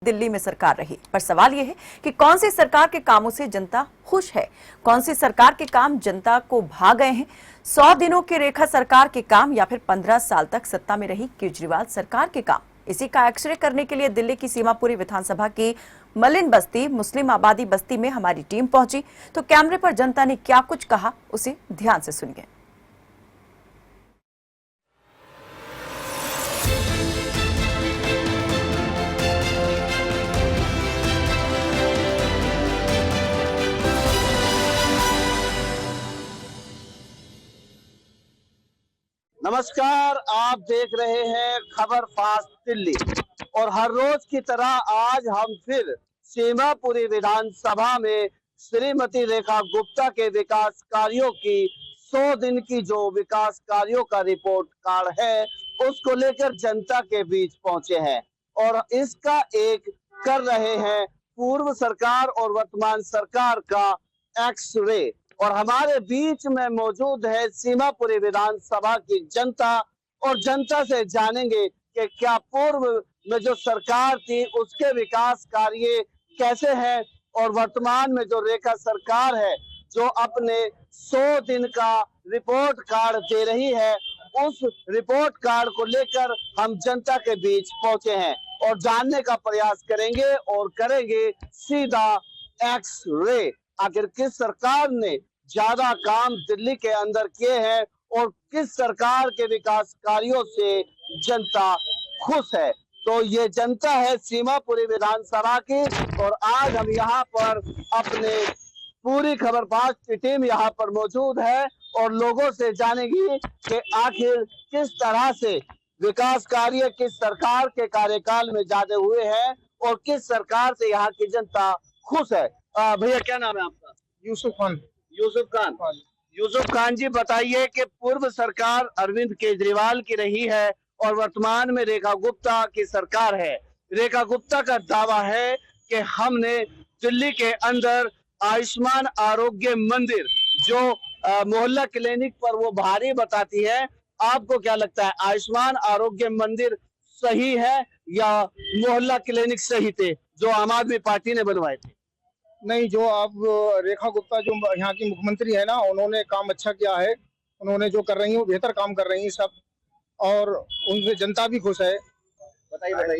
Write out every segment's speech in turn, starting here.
दिल्ली में सरकार रही, पर सवाल यह है कि कौन सी सरकार के कामों से जनता खुश है, कौन सी सरकार के काम जनता को भा गए हैं। 100 दिनों की रेखा सरकार के काम या फिर 15 साल तक सत्ता में रही केजरीवाल सरकार के काम। इसी का एक्सरे करने के लिए दिल्ली की सीमापुरी विधानसभा की मलिन बस्ती मुस्लिम आबादी बस्ती में हमारी टीम पहुंची, तो कैमरे पर जनता ने क्या कुछ कहा उसे ध्यान से सुनिए। नमस्कार, आप देख रहे हैं खबर फास्ट दिल्ली और हर रोज की तरह आज हम फिर सीमापुरी विधानसभा में श्रीमती रेखा गुप्ता के विकास कार्यों की 100 दिन की जो विकास कार्यों का रिपोर्ट कार्ड है उसको लेकर जनता के बीच पहुंचे हैं और इसका एक कर रहे हैं पूर्व सरकार और वर्तमान सरकार का एक्स-रे। और हमारे बीच में मौजूद है सीमापुरी विधानसभा की जनता और जनता से जानेंगे कि क्या पूर्व में जो सरकार थी उसके विकास कार्य कैसे हैं और वर्तमान में जो रेखा सरकार है जो अपने 100 दिन का रिपोर्ट कार्ड दे रही है, उस रिपोर्ट कार्ड को लेकर हम जनता के बीच पहुंचे हैं और जानने का प्रयास करेंगे और करेंगे सीधा एक्स-रे। आखिर किस सरकार ने ज्यादा काम दिल्ली के अंदर किए हैं और किस सरकार के विकास कार्यों से जनता खुश है। तो ये जनता है सीमापुरी विधानसभा की और आज हम यहाँ पर अपने पूरी खबर फास्ट की टीम यहाँ पर मौजूद है और लोगों से जानेगी कि आखिर किस तरह से विकास कार्य किस सरकार के कार्यकाल में ज्यादा हुए हैं और किस सरकार से यहाँ की जनता खुश है। भैया क्या नाम है आपका? यूसुफ खान। यूसुफ खान जी, बताइए कि पूर्व सरकार अरविंद केजरीवाल की रही है और वर्तमान में रेखा गुप्ता की सरकार है। रेखा गुप्ता का दावा है कि हमने दिल्ली के अंदर आयुष्मान आरोग्य मंदिर जो मोहल्ला क्लिनिक पर वो भारी बताती है, आपको क्या लगता है आयुष्मान आरोग्य मंदिर सही है या मोहल्ला क्लिनिक सही थे जो आम आदमी पार्टी ने बनवाए थे? नहीं, जो अब रेखा गुप्ता जो यहाँ की मुख्यमंत्री है ना, उन्होंने काम अच्छा किया है। उन्होंने जो कर रही है वो बेहतर काम कर रही है सब, और उनसे जनता भी खुश है। बताइए।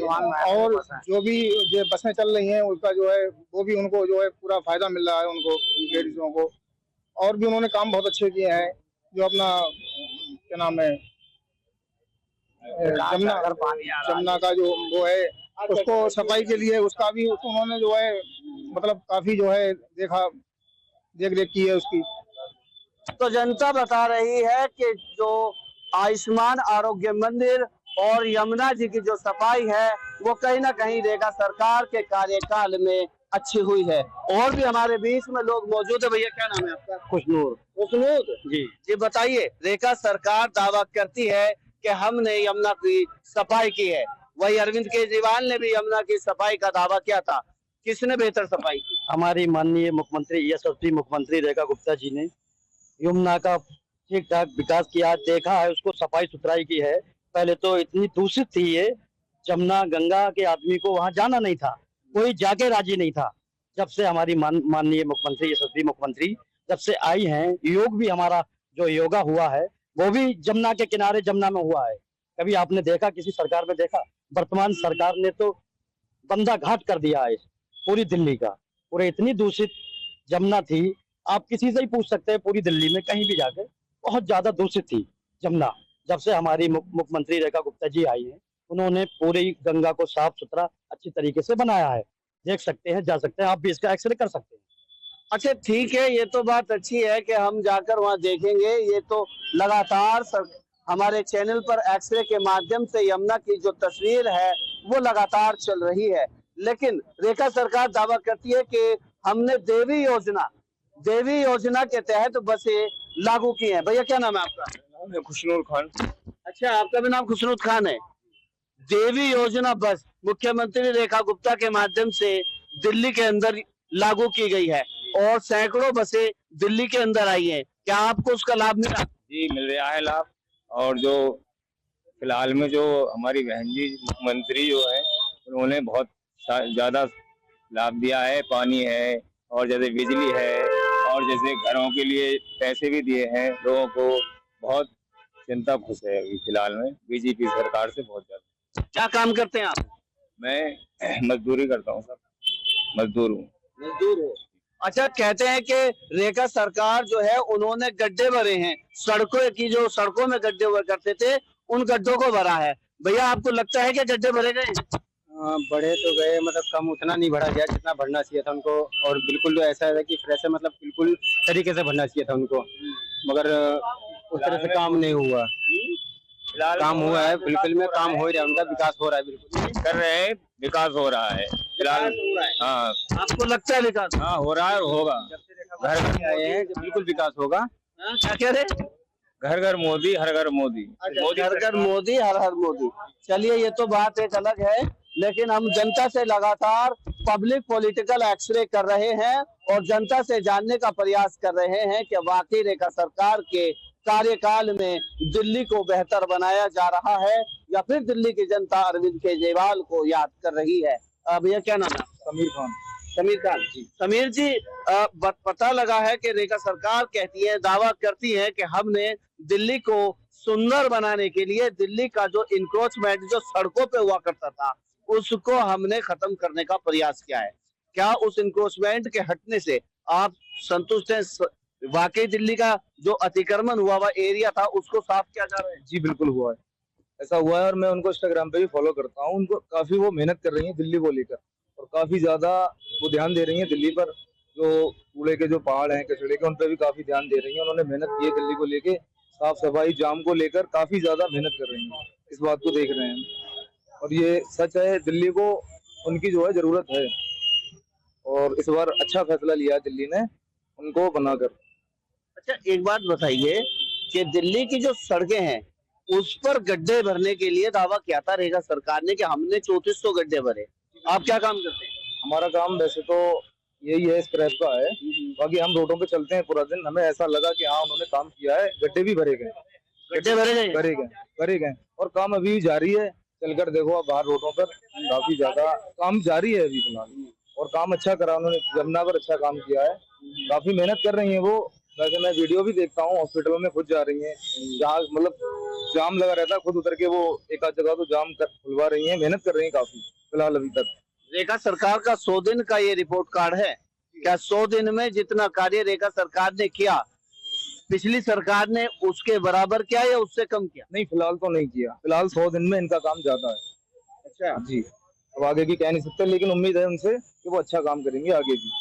और जो भी जो बसें चल रही हैं उसका जो है वो भी उनको जो है पूरा फायदा मिल रहा है उनको, लेडीजों को। और भी उन्होंने काम बहुत अच्छे किए हैं। जो अपना क्या नाम है जमुना का जो वो है उसको सफाई के लिए उसका भी उन्होंने जो है मतलब काफी जो है देख रेख की है उसकी। तो जनता बता रही है कि जो आयुष्मान आरोग्य मंदिर और यमुना जी की जो सफाई है वो कहीं ना कहीं रेखा सरकार के कार्यकाल में अच्छी हुई है। और भी हमारे बीच में लोग मौजूद है। भैया क्या नाम है आपका? खुशनूर जी, बताइए, रेखा सरकार दावा करती है कि हमने यमुना की सफाई की है, वही अरविंद केजरीवाल ने भी यमुना की सफाई का दावा किया था। किसने बेहतर सफाई की? हमारी माननीय मुख्यमंत्री यशस्वी मुख्यमंत्री रेखा गुप्ता जी ने यमुना का ठीक ठाक विकास किया, देखा है, उसको सफाई सुथराई की है। पहले तो इतनी दूषित थी ये जमुना गंगा के आदमी को वहां जाना नहीं था, कोई जाके राजी नहीं था। जब से हमारी माननीय मुख्यमंत्री यशस्वी मुख्यमंत्री जब से आई हैं, योग भी हमारा जो योगा हुआ है वो भी जमुना के किनारे जमुना में हुआ है। कभी आपने देखा किसी सरकार में देखा? वर्तमान सरकार ने तो बंदा घाट कर दिया है पूरी दिल्ली का। पूरे इतनी दूषित जमुना थी, आप किसी से ही पूछ सकते हैं पूरी दिल्ली में कहीं भी जाके, बहुत ज्यादा दूषित थी जमुना। जब से हमारी मुख्यमंत्री रेखा गुप्ता जी आई हैं, उन्होंने पूरी गंगा को साफ सुथरा अच्छी तरीके से बनाया है। देख सकते हैं, जा सकते हैं, आप भी इसका एक्सरे कर सकते हैं। अच्छा ठीक है, ये तो बात अच्छी है कि हम जाकर वहाँ देखेंगे। ये तो लगातार हमारे चैनल पर एक्सरे के माध्यम से यमुना की जो तस्वीर है वो लगातार चल रही है, लेकिन रेखा सरकार दावा करती है कि हमने देवी योजना के तहत बसें लागू की हैं। भैया क्या नाम है आपका? खुशनूर खान। अच्छा, आपका भी नाम खुशनूर खान है। देवी योजना बस मुख्यमंत्री रेखा गुप्ता के माध्यम से दिल्ली के अंदर लागू की गई है और सैकड़ों बसें दिल्ली के अंदर आई हैं। क्या आपको उसका लाभ मिला? जी, मिल रहा है लाभ। और जो फिलहाल में जो हमारी बहन जी मुख्यमंत्री जो है उन्होंने बहुत ज्यादा लाभ दिया है। पानी है और जैसे बिजली है और जैसे घरों के लिए पैसे भी दिए हैं लोगों को। बहुत जनता खुश है अभी फिलहाल में बीजेपी सरकार से बहुत ज्यादा। क्या काम करते हैं आप? मैं मजदूरी करता हूँ सर, मजदूर हूँ। मजदूर हो। अच्छा, कहते हैं कि रेखा सरकार जो है उन्होंने गड्ढे भरे हैं, सड़कों की जो सड़कों में गड्ढे हुआ करते थे उन गड्ढों को भरा है। भैया आपको लगता है कि गड्ढे भरे गए? बढ़े तो गए, मतलब कम उतना नहीं भरा गया जितना भरना चाहिए था उनको। और बिल्कुल जो ऐसा है कि फ्रेश है, मतलब बिल्कुल तरीके से भरना चाहिए था उनको, मगर उस तरह से काम नहीं हुआ। काम हुआ है, बिल्कुल में काम हो रहा है, उनका विकास हो रहा है, बिल्कुल कर रहे हैं, विकास हो रहा है फिलहाल। हाँ, आपको लगता है विकास? हाँ हो रहा है और होगा। घर में आए हैं कि बिल्कुल विकास होगा। हाँ, क्या कह रहे? घर घर मोदी, हर घर मोदी। घर घर मोदी, हर हर मोदी। चलिए, ये तो बात एक अलग है, लेकिन हम जनता से लगातार पब्लिक पॉलिटिकल एक्सरे कर रहे हैं और जनता से जानने का प्रयास कर रहे हैं कि वाकई रेखा सरकार के कार्यकाल में दिल्ली को बेहतर बनाया जा रहा है या फिर दिल्ली की जनता अरविंद केजरीवाल को याद कर रही है। भैया क्या नाम है? समीर खान। समीर खान जी। समीर जी, पता लगा है कि रेखा सरकार कहती है, दावा करती है कि हमने दिल्ली को सुंदर बनाने के लिए दिल्ली का जो इंक्रोचमेंट जो सड़कों पे हुआ करता था उसको हमने खत्म करने का प्रयास किया है। क्या उस इंक्रोचमेंट के हटने से आप संतुष्ट हैं? वाकई दिल्ली का जो अतिक्रमण हुआ एरिया था उसको साफ किया जा रहा है? जी बिल्कुल हुआ है, ऐसा हुआ है। और मैं उनको इंस्टाग्राम पे भी फॉलो करता हूँ। उनको काफी वो मेहनत कर रही है दिल्ली को लेकर और काफी ज्यादा वो ध्यान दे रही है दिल्ली पर। जो कूड़े के जो पहाड़ हैं, कचड़े के, उन पर भी काफी ध्यान दे रही है। उन्होंने मेहनत की है दिल्ली को लेके, साफ सफाई, जाम को लेकर काफी ज्यादा मेहनत कर रही है। इस बात को देख रहे हैं और ये सच है, दिल्ली को उनकी जो है जरूरत है और इस बार अच्छा फैसला लिया है दिल्ली ने उनको बनाकर। अच्छा, एक बात बताइए कि दिल्ली की जो सड़कें हैं उस पर गड्ढे भरने के लिए दावा किया था रेखा सरकार ने कि हमने 3400 गड्ढे भरे। आप क्या काम करते हैं? हमारा काम वैसे तो यही है, स्क्रैप का है। बाकी हम रोडों पे चलते हैं पूरा दिन, हमें ऐसा लगा कि हाँ उन्होंने काम किया है। गड्ढे भी भरे गए, गड्ढे भरे गए? भरे गए और काम अभी भी जारी है। चलकर देखो आप बाहर रोडों पर, काफी ज्यादा काम जारी है अभी फिलहाल। और काम अच्छा करा उन्होंने, जमुना पर अच्छा काम किया है। काफी मेहनत कर रही है वो। वैसे मैं वीडियो भी देखता हूँ, हॉस्पिटलों में खुद जा रही है, जहाँ मतलब जाम लगा रहता है, खुद उतर के वो एक आध जगह तो जाम खुलवा रही है, मेहनत कर रही है काफी फिलहाल अभी तक। रेखा सरकार का 100 दिन का ये रिपोर्ट कार्ड है। क्या 100 दिन में जितना कार्य रेखा सरकार ने किया पिछली सरकार ने उसके बराबर किया या उससे कम किया? नहीं, फिलहाल तो नहीं किया। फिलहाल 100 दिन में इनका काम ज्यादा है। अच्छा जी, अब आगे की कह नहीं सकते, लेकिन उम्मीद है उनसे कि वो अच्छा काम करेंगे आगे भी।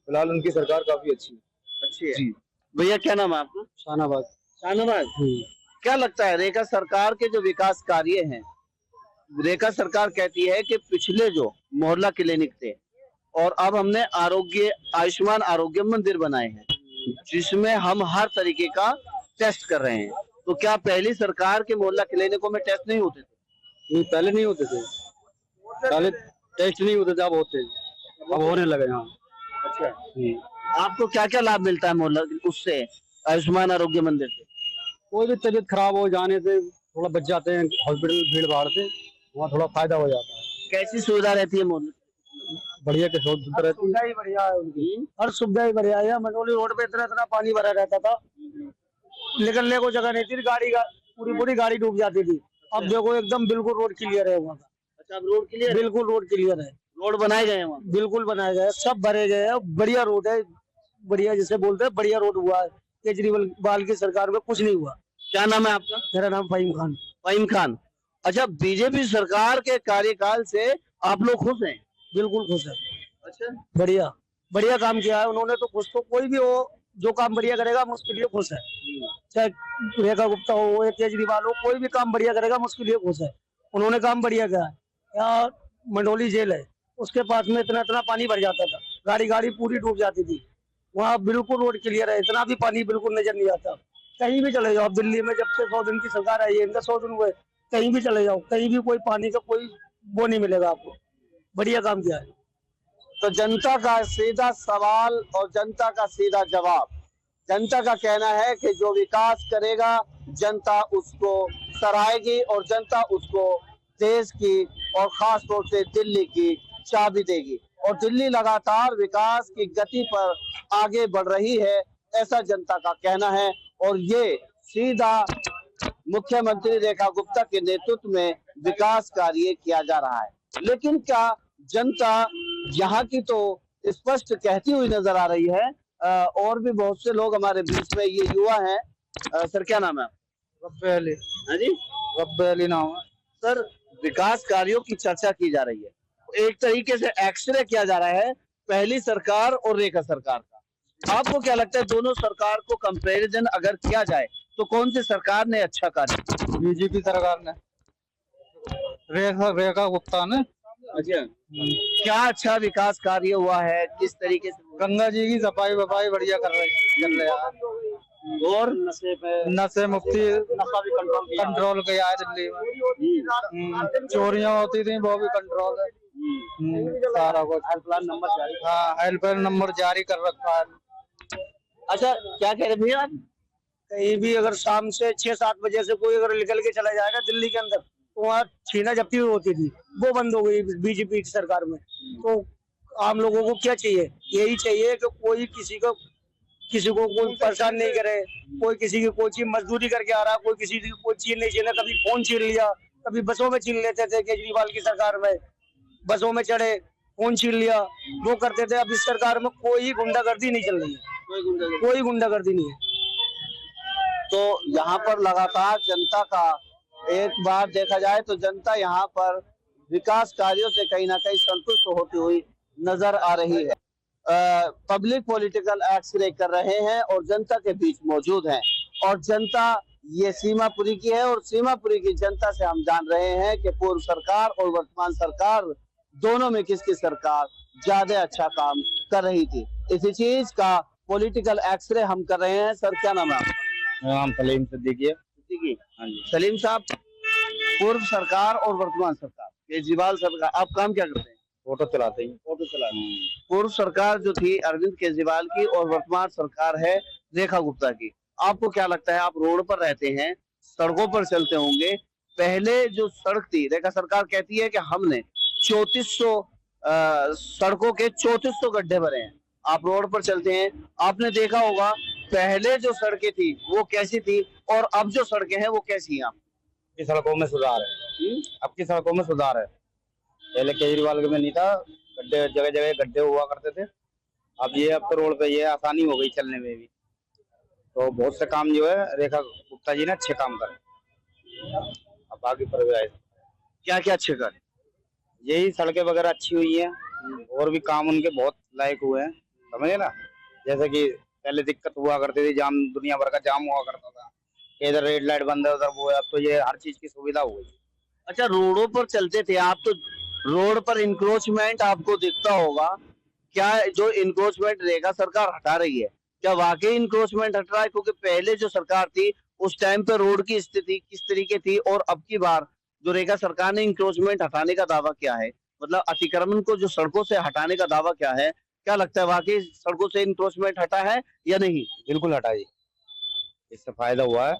फिलहाल उनकी सरकार काफी अच्छी है। जी भैया, क्या नाम है आपका? शाहनवाज। शाहनवाज, क्या लगता है रेखा सरकार के जो विकास कार्य हैं, रेखा सरकार कहती है कि पिछले जो मोहल्ला क्लिनिक थे और अब हमने आयुष्मान आरोग्य मंदिर बनाए हैं जिसमें हम हर तरीके का टेस्ट कर रहे हैं, तो क्या पहली सरकार के मोहल्ला क्लिनिकों में टेस्ट नहीं होते थे? नहीं, पहले नहीं होते थे, पहले टेस्ट नहीं होते थे, अब होते, अब होने लगे। हाँ। अच्छा, आपको क्या क्या लाभ मिलता है मोहल्ला उससे, आयुष्मान आरोग्य मंदिर से? कोई भी तबीयत खराब हो जाने से थोड़ा बच जाते हैं, हॉस्पिटल भीड़ भाड़ से वहाँ थोड़ा फायदा हो जाता है। कैसी सुविधा रहती है मोहल्ले? बढ़िया के सुविधा रहती है, बढ़िया है उनकी, हर सुविधा ही बढ़िया है। मंडोली रोड पे इतना पानी भरा रहता था, निकलने को जगह नहीं थी, गाड़ी का पूरी गाड़ी डूब जाती थी। अब देखो एकदम बिल्कुल रोड क्लियर है वहाँ का। अच्छा, अब रोड क्लियर? बिल्कुल रोड क्लियर है, रोड बनाए गए हैं वहाँ? बिल्कुल बनाए गए, सब भरे गए हैं, बढ़िया रोड है, बढ़िया जिसे बोलते हैं बढ़िया रोड हुआ है। केजरीवाल की सरकार में कुछ नहीं हुआ। क्या नाम है आपका? मेरा नाम फहीम खान। फहीम खान। अच्छा, बीजेपी सरकार के कार्यकाल से आप लोग खुश हैं? बिल्कुल खुश है। अच्छा, बढ़िया काम किया है उन्होंने, तो खुश तो कोई भी हो जो काम बढ़िया करेगा हम उसके लिए खुश है। चाहे रेखा गुप्ता हो या केजरीवाल हो, कोई भी काम बढ़िया करेगा हम उसके लिए खुश है। उन्होंने काम बढ़िया किया है। यहाँ मंडोली जेल है, उसके पास में इतना पानी भर जाता था, गाड़ी पूरी डूब जाती थी। वहाँ बिल्कुल रोड क्लियर है, इतना भी पानी बिल्कुल नजर नहीं आता। कहीं भी चले जाओ दिल्ली में, जब से 100 दिन की सरकार आई है, इनका 100 दिन हुए, कहीं भी चले जाओ, कहीं भी कोई पानी का कोई वो नहीं मिलेगा आपको। बढ़िया काम किया है। तो जनता का सीधा सवाल और जनता का सीधा जवाब, जनता का कहना है कि जो विकास करेगा जनता उसको सराहेगी और जनता उसको देश की और खास तौर से दिल्ली की चाबी देगी और दिल्ली लगातार विकास की गति पर आगे बढ़ रही है, ऐसा जनता का कहना है। और ये सीधा मुख्यमंत्री रेखा गुप्ता के नेतृत्व में विकास कार्य किया जा रहा है। लेकिन क्या जनता यहाँ की तो स्पष्ट कहती हुई नजर आ रही है। और भी बहुत से लोग हमारे बीच में, ये युवा हैं। सर क्या नाम है? रब्बे अली। हाँ जी, रब्बे अली नाम है। सर विकास कार्यों की चर्चा की जा रही है, एक तरीके से एक्सरे किया जा रहा है पहली सरकार और रेखा सरकार का। आपको क्या लगता है, दोनों सरकार को कंपैरिजन अगर किया जाए तो कौन सी सरकार ने अच्छा कार्य किया? बीजेपी सरकार ने, रेखा गुप्ता ने। अच्छा, क्या अच्छा विकास कार्य हुआ है, किस तरीके से? गंगा जी की सफाई वफाई बढ़िया कर रहे हैं। और नशे मुक्ति कंट्रोल किया है दिल्ली में। चोरियां होती थी वो भी कंट्रोल है। सारा कुछ हेल्पलाइन नंबर जारी। हाँ, हेल्पलाइन नंबर जारी कर रखा है। अच्छा, क्या कह रहे भैया आप? कहीं भी अगर शाम से 6-7 बजे से कोई अगर निकल के चला जाएगा दिल्ली के अंदर, तो वहाँ छीना जब्ती होती थी, वो बंद हो गई बीजेपी की सरकार में। तो आम लोगों को क्या चाहिए? यही चाहिए कि कोई किसी को कोई परेशान नहीं करे, कोई किसी की कोई चीज मजदूरी करके आ रहा, कोई किसी की कोई चीज नहीं छीना। कभी फोन छीन लिया, कभी बसों में छीन लेते थे केजरीवाल की सरकार में, बसों में चढ़े फोन छीन लिया, वो करते थे। अब इस सरकार में कोई गुंडागर्दी नहीं चल रही है, कोई गुंडागर्दी नहीं है। तो यहाँ पर लगातार जनता का, एक बार देखा जाए तो जनता यहाँ पर विकास कार्यों से कहीं ना कहीं संतुष्ट होती हुई नजर आ रही है। पब्लिक पॉलिटिकल एक्सरे कर रहे हैं और जनता के बीच मौजूद हैं। और जनता ये सीमापुरी की है और सीमापुरी की जनता से हम जान रहे हैं कि पूर्व सरकार और वर्तमान सरकार दोनों में किसकी सरकार ज्यादा अच्छा काम कर रही थी। इसी चीज का पॉलिटिकल एक्सरे हम कर रहे हैं। सर क्या नाम है आपका? नाम सलीम सिद्दीकी है। हाँ जी, सलीम साहब, पूर्व सरकार और वर्तमान सरकार, केजरीवाल सरकार, आप काम क्या करते हैं? फोटो चलाते ही। फोटो चलाते हैं। पूर्व सरकार जो थी अरविंद केजरीवाल की और वर्तमान सरकार है रेखा गुप्ता की। आपको क्या लगता है, आप रोड पर रहते हैं, सड़कों पर चलते होंगे, पहले जो सड़क थी, रेखा सरकार कहती है कि हमने 3400 सड़कों के 3400 गड्ढे भरे हैं। आप रोड पर चलते हैं, आपने देखा होगा पहले जो सड़कें थी वो कैसी थी और अब जो सड़कें हैं वो कैसी हैं। आपकी सड़कों में सुधार है। अब की सड़कों में सुधार है। पहले केजरीवाल के में नहीं था, गड्ढे जगह जगह गड्ढे हुआ करते थे। अब तो रोड पे ये आसानी हो गई चलने में भी। तो बहुत से काम जो है रेखा गुप्ता जी ने अच्छे काम करे। अब आगे पर क्या क्या अच्छे कर? यही सड़कें वगैरह अच्छी हुई हैं और भी काम उनके बहुत लायक हुए हैं, समझे ना। जैसे कि पहले दिक्कत हुआ करती थी, जाम, दुनिया भर का जाम हुआ करता था, इधर रेड लाइट बंद है उधर वो है। अब तो ये हर चीज की सुविधा हो गई। अच्छा, रोडों पर चलते थे आप तो रोड पर इंक्रोचमेंट आपको दिखता होगा। क्या जो इंक्रोचमेंट रेखा सरकार हटा रही है, क्या वाकई इंक्रोचमेंट हट रहा है? क्योंकि पहले जो सरकार थी उस टाइम पे रोड की स्थिति किस तरीके थी और अब की बार जो रेखा सरकार ने इंक्रोचमेंट हटाने का दावा किया है, मतलब अतिक्रमण को जो सड़कों से हटाने का दावा क्या है, क्या लगता है वाकई सड़कों से इंक्रोचमेंट हटा है या नहीं? बिल्कुल हटा जी, इससे फायदा हुआ है।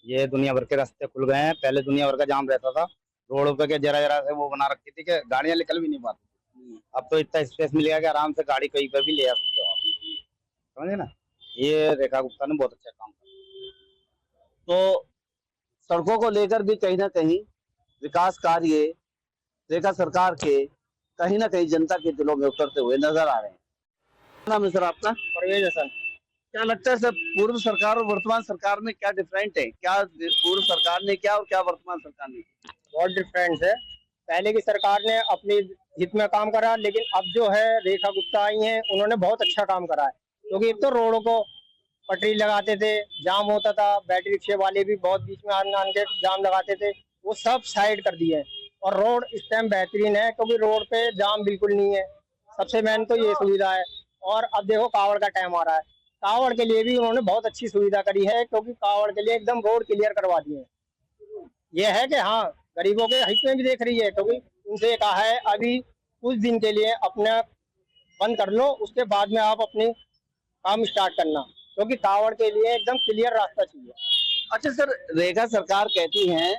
ये दुनिया भर के रास्ते खुल गए हैं। पहले दुनिया भर का जाम रहता था रोडों पे के, जरा जरा से वो बना रखी थी कि गाड़ियां निकल भी नहीं पाती। अब तो इतना स्पेस मिल गया कि आराम से गाड़ी कहीं पर भी ले आ सकते हो आप, समझे ना। ये रेखा गुप्ता ने बहुत अच्छा काम किया। तो सड़कों को लेकर भी कहीं ना कहीं विकास कार्य रेखा सरकार के कहीं ना कहीं जनता के दिलों में उतरते हुए नजर आ रहे हैं। क्या नाम है सर आपका? परवेज हसन। क्या लगता है सर, पूर्व सरकार और वर्तमान सरकार में क्या डिफरेंट है? क्या पूर्व सरकार ने क्या और क्या वर्तमान सरकार ने? बहुत डिफरेंस है। पहले की सरकार ने अपनी हित में काम करा, लेकिन अब जो है रेखा गुप्ता आई हैं, उन्होंने बहुत अच्छा काम करा है। क्योंकि एक तो रोडों को पटरी लगाते थे, जाम होता था, बैटरी रिक्शे वाले भी बहुत बीच में आन के जाम लगाते थे, वो सब साइड कर दिए। और रोड इस टाइम बेहतरीन है क्योंकि रोड पे जाम बिल्कुल नहीं है। सबसे मेन तो ये सुविधा है। और अब देखो कावड़ का टाइम आ रहा है, कावड़ के लिए भी उन्होंने बहुत अच्छी सुविधा करी है, क्योंकि कावड़ के लिए एकदम रोड क्लियर करवा दिए। ये है कि हाँ, गरीबों के हित में भी देख रही है, क्योंकि उनसे कहा है अभी कुछ दिन के लिए अपना बंद कर लो, उसके बाद में आप अपनी काम स्टार्ट करना, क्योंकि कावड़ के लिए एकदम क्लियर रास्ता चाहिए। अच्छा सर, रेखा सरकार कहती है,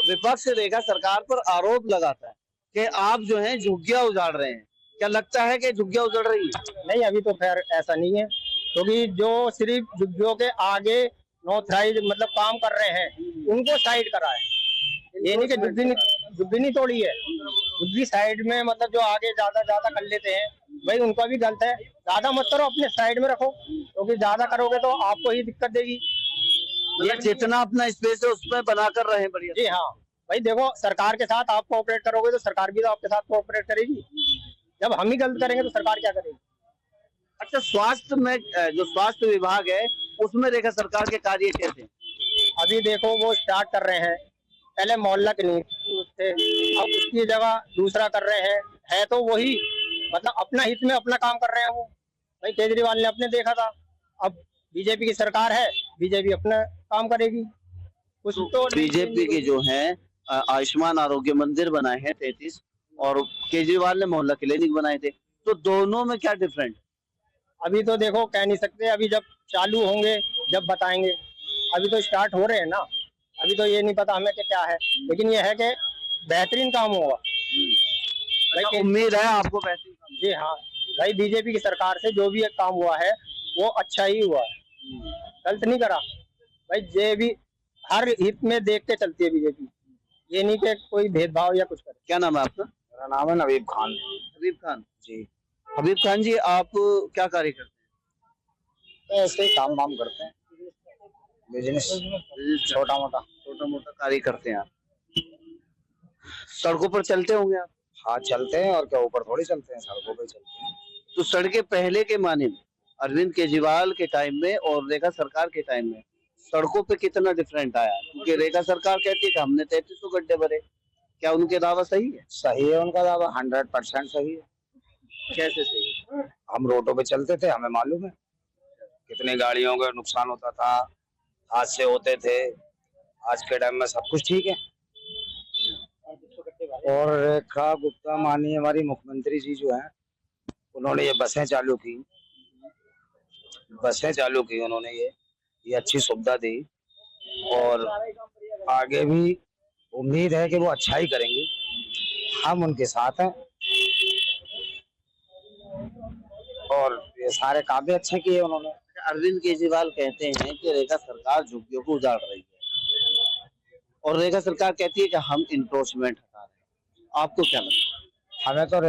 विपक्ष रेखा सरकार पर आरोप लगाता है कि आप जो है झुग्गियां उजाड़ रहे हैं। क्या लगता है कि झुग्गियां उजड़ रही है? नहीं, अभी तो खैर ऐसा नहीं है, क्योंकि जो सिर्फ झुग्गियों के आगे नॉथराइज मतलब काम कर रहे हैं उनको साइड करा है। ये नहीं कि झुग्गी नहीं तोड़ी है, झुग्गी साइड में मतलब जो आगे ज्यादा कर लेते हैं भाई उनका भी गलत है। ज्यादा मत करो, अपने साइड में रखो, क्योंकि ज्यादा करोगे तो आपको ही दिक्कत देगी। ये जितना अपना स्पेस है उसमें बनाकर रहे बढ़िया। जी हाँ भाई, देखो सरकार के साथ आप कोऑपरेट करोगे तो सरकार भी तो आपके साथ कोऑपरेट करेगी। जब हम ही गलत करेंगे तो सरकार क्या करेगी? अच्छा, स्वास्थ्य में जो स्वास्थ्य विभाग है उसमें रेखा सरकार के कार्य कैसे हैं? अभी देखो वो स्टार्ट कर रहे हैं, पहले मोहल्ला क्लिनिक थे, अब उसकी जगह दूसरा कर रहे हैं। है तो वही मतलब अपना हित में अपना काम कर रहे हैं वो। भाई केजरीवाल ने अपने देखा था, अब बीजेपी की सरकार है, बीजेपी अपना काम करेगी। कुछ तो बीजेपी के जो है आयुष्मान आरोग्य मंदिर बनाए हैं 33, और केजरीवाल ने मोहल्ला क्लिनिक बनाए थे, तो दोनों में क्या डिफरेंट? अभी तो देखो कह नहीं सकते, अभी जब चालू होंगे जब बताएंगे। अभी तो स्टार्ट हो रहे हैं ना, अभी तो ये नहीं पता हमें कि क्या है, लेकिन ये है कि बेहतरीन काम होगा। भाई उम्मीद है आपको बेहतरीन काम? जी हाँ भाई, बीजेपी की सरकार से जो भी एक काम हुआ है वो अच्छा ही हुआ है, गलत नहीं करा भाई। ये भी हर हित में देख के चलती है बीजेपी, ये नहीं कि कोई भेदभाव या कुछ करे। क्या नाम है आपका? मेरा नाम है नवीब खान हबीब खान जी। हबीब खान जी, आप क्या कार्य करते तो ऐसे ही काम वाम करते हैं, बिजनेस हैं? छोटा मोटा। छोटा मोटा कार्य करते हैं आप। सड़कों पर चलते होंगे आप? हाँ चलते हैं, और क्या ऊपर थोड़ी चलते हैं, सड़कों पे चलते हैं। तो सड़कें पहले के माने में अरविंद केजरीवाल के टाइम में और रेखा सरकार के टाइम में सड़कों पे कितना डिफरेंट आया? क्योंकि रेखा सरकार कहती है कि हमने 3300 गड्ढे भरे, क्या उनके दावा सही है? सही है उनका दावा, 100% सही है। कैसे सही है? हम रोडों पे चलते थे, हमें मालूम है कितनी गाड़ियों का नुकसान होता था, हादसे होते थे। आज के टाइम में सब कुछ ठीक है। और रेखा गुप्ता माननीय हमारी मुख्यमंत्री जी जो है, उन्होंने ये बसें चालू की उन्होंने, ये अच्छी सुविधा दी, और आगे भी उम्मीद है कि वो अच्छा ही करेंगे। हम उनके साथ हैं, और ये सारे काम भी अच्छे किए उन्होंने। अरविंद केजरीवाल कहते हैं कि रेखा सरकार झुग्गियों को उजाड़ रही है, और रेखा सरकार कहती है कि हम इंक्रोचमेंट हटा रहे हैं। आपको क्या लगता है? हमें तो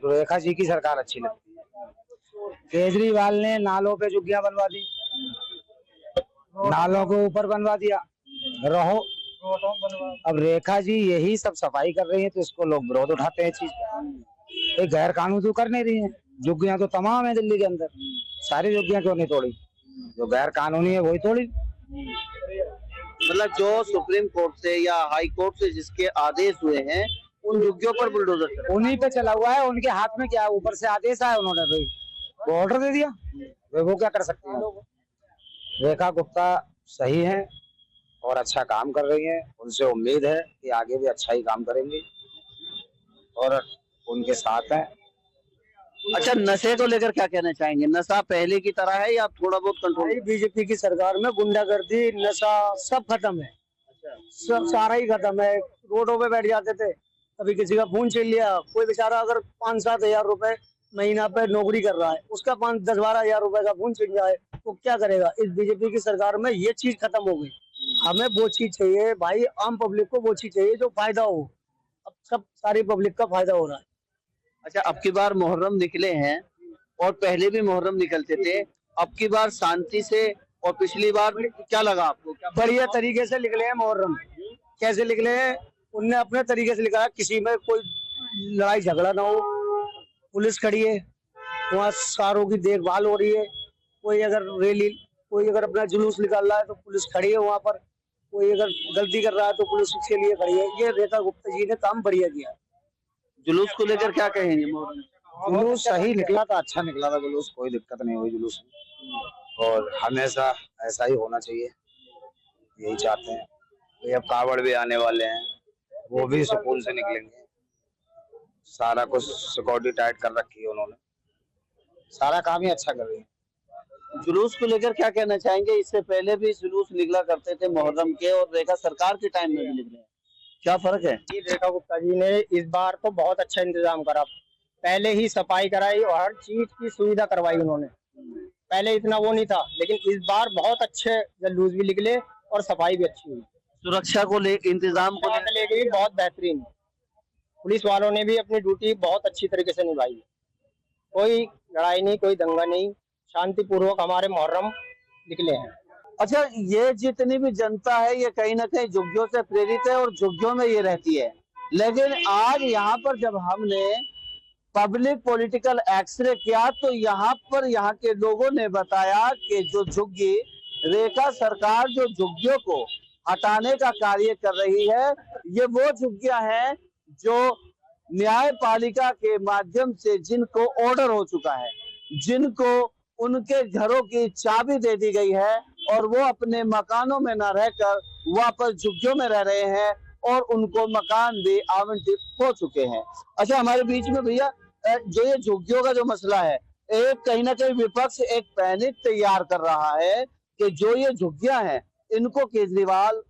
रेखा जी की सरकार अच्छी लगती है। केजरीवाल ने नालों पे झुग्गियां बनवा दी, नालों के ऊपर बनवा दिया, रहो। अब रेखा जी यही सब सफाई कर रही है, तो इसको लोग विरोध उठाते हैं चीज का। ये गैर कानूनी तो कर नहीं रही है, झुग्गियां तो तमाम है दिल्ली के अंदर, सारी झुग्गियां क्यों नहीं तोड़ी? जो गैर कानूनी है वही तोड़ी। मतलब जो सुप्रीम कोर्ट से या हाई कोर्ट से जिसके आदेश हुए हैं उन झुग्गियों पर बुलडोजर चला। उन्हीं पे चला हुआ है, उनके हाथ में क्या है? ऊपर से आदेश आया, उन्होंने भाई वो ऑर्डर दे दिया, वो क्या कर सकते हैं? रेखा गुप्ता सही है और अच्छा काम कर रही है, उनसे उम्मीद है कि आगे भी अच्छा ही काम करेंगे, और उनके साथ हैं। अच्छा, नशे को लेकर क्या कहना चाहेंगे? नशा पहले की तरह है या थोड़ा बहुत कंट्रोल? बीजेपी की सरकार में गुंडागर्दी, नशा सब खत्म है, सब सारा ही खत्म है। रोडों पे बैठ जाते थे, कभी किसी का फोन छीन लिया, कोई बेचारा अगर 5-7 हजार रुपए महीना पे नौकरी कर रहा है, उसका 5-10-12 हजार रुपए का फोन छीन जाए तो क्या करेगा? इस बीजेपी की सरकार में ये चीज खत्म हो गई। हमें वो चीज चाहिए भाई, आम पब्लिक को वो चीज चाहिए जो फायदा हो। अब सब सारी पब्लिक का फायदा हो रहा है। अच्छा, अब की बार मुहर्रम निकले हैं और पहले भी मुहर्रम निकलते थे, अब की बार शांति से, और पिछली बार क्या लगा आपको? बढ़िया तरीके से निकले हैं मुहर्रम। कैसे निकले हैं? उनने अपने तरीके से लिखा, किसी में कोई लड़ाई झगड़ा ना हो, पुलिस खड़ी है वहाँ, सारों की देखभाल हो रही है। कोई अगर अपना जुलूस निकाल रहा है तो पुलिस खड़ी है वहाँ पर, कोई अगर गलती कर रहा है तो पुलिस उसके लिए खड़ी है। ये रेखा गुप्ता जी ने काम बढ़िया किया। जुलूस को लेकर क्या कहेंगे? मुहर्रम जुलूस सही निकला था, अच्छा निकला था जुलूस, कोई दिक्कत नहीं हुई जुलूस में, और हमेशा ऐसा ही होना चाहिए, यही चाहते हैं। तो अब कावड़ भी आने वाले हैं, वो भी सुकून से निकलेंगे। सारा कुछ सिक्योरिटी टाइट कर रखी है उन्होंने, सारा काम ही अच्छा कर रही है। जुलूस को लेकर क्या कहना चाहेंगे? इससे पहले भी जुलूस निकला करते थे मुहर्रम के, और रेखा सरकार के टाइम में भी निकले हैं, क्या फर्क है? ये रेखा गुप्ता जी ने इस बार तो बहुत अच्छा इंतजाम करा। पहले ही सफाई कराई और हर चीज की सुविधा करवाई उन्होंने। पहले इतना वो नहीं था, लेकिन इस बार बहुत अच्छे जलूस भी निकले और सफाई भी अच्छी हुई। सुरक्षा को ले, इंतजाम को ले, लेके भी बहुत बेहतरीन। पुलिस वालों ने भी अपनी ड्यूटी बहुत अच्छी तरीके से निभाई। कोई लड़ाई नहीं, कोई दंगा नहीं, शांतिपूर्वक हमारे मुहर्रम निकले हैं। अच्छा, ये जितनी भी जनता है ये कहीं ना कहीं झुग्गियों से प्रेरित है और झुग्गियों में ये रहती है। लेकिन आज यहाँ पर जब हमने पब्लिक पॉलिटिकल एक्सरे किया तो यहाँ पर यहाँ के लोगों ने बताया कि जो झुग्गी रेखा सरकार जो झुग्गियों को हटाने का कार्य कर रही है, ये वो झुग्गियां हैं जो न्यायपालिका के माध्यम से जिनको ऑर्डर हो चुका है, जिनको उनके घरों की चाबी दे दी गई है और वो अपने मकानों में न रहकर वापस झुग्गियों में रह रहे हैं और उनको मकान भी आवंटित हो चुके हैं। अच्छा, हमारे बीच में भैया जो ये झुग्गियों का जो मसला है, एक कहीं ना कहीं विपक्ष एक पैनिक तैयार कर रहा है कि जो ये झुग्गियां हैं इनको केजरीवाल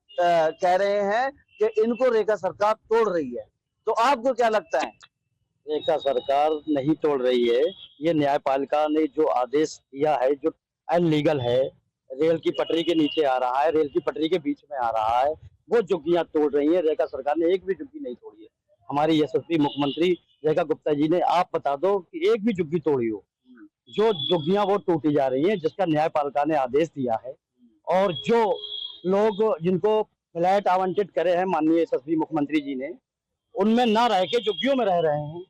कह रहे हैं कि इनको रेखा सरकार तोड़ रही है। तो आपको क्या लगता है? रेखा सरकार नहीं तोड़ रही है। ये न्यायपालिका ने जो आदेश दिया है जो अनलीगल है, रेल की पटरी के नीचे आ रहा है, रेल की पटरी के बीच में आ रहा है, वो झुग्गियां तोड़ रही है। रेखा सरकार ने एक भी झुग्गी नहीं तोड़ी है। हमारी यशस्वी मुख्यमंत्री रेखा गुप्ता जी ने, आप बता दो कि एक भी झुग्गी तोड़ी हो। जो झुग्गियां वो टूटी जा रही हैं जिसका न्यायपालिका ने आदेश दिया है, और जो लोग जिनको फ्लैट आवंटित करे हैं माननीय यशस्वी मुख्यमंत्री जी ने, उनमें ना रह के झुग्गियों में रह रहे हैं।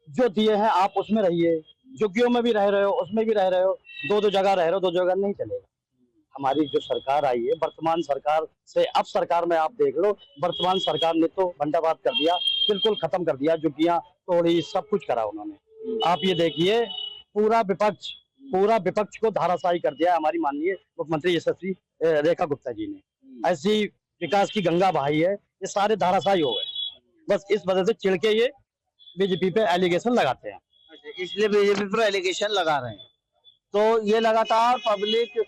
जो दिए हैं आप उसमें रहिए, झुग्गियों में भी रह रहे हो, उसमें भी रह रहे हो, दो जगह रह रहे हो, दो जगह नहीं चलेगा। हमारी जो सरकार आई है, वर्तमान सरकार से अब सरकार में आप देख लो, वर्तमान सरकार ने तो बंटाबाद कर दिया, बिल्कुल खत्म कर दिया, झुग्गियां तोड़ी, सब कुछ करा उन्होंने। आप ये देखिए, पूरा विपक्ष को धाराशायी कर दिया हमारी माननीय मुख्यमंत्री यशस्वी रेखा गुप्ता जी ने। ऐसी विकास की गंगा बहाई है, ये सारे धाराशायी हो गए। बस इस वजह से चिढ़ के ये बीजेपी पे एलिगेशन लगाते हैं। इसलिए बीजेपी पर एलिगेशन लगा रहे हैं। तो ये लगातार पब्लिक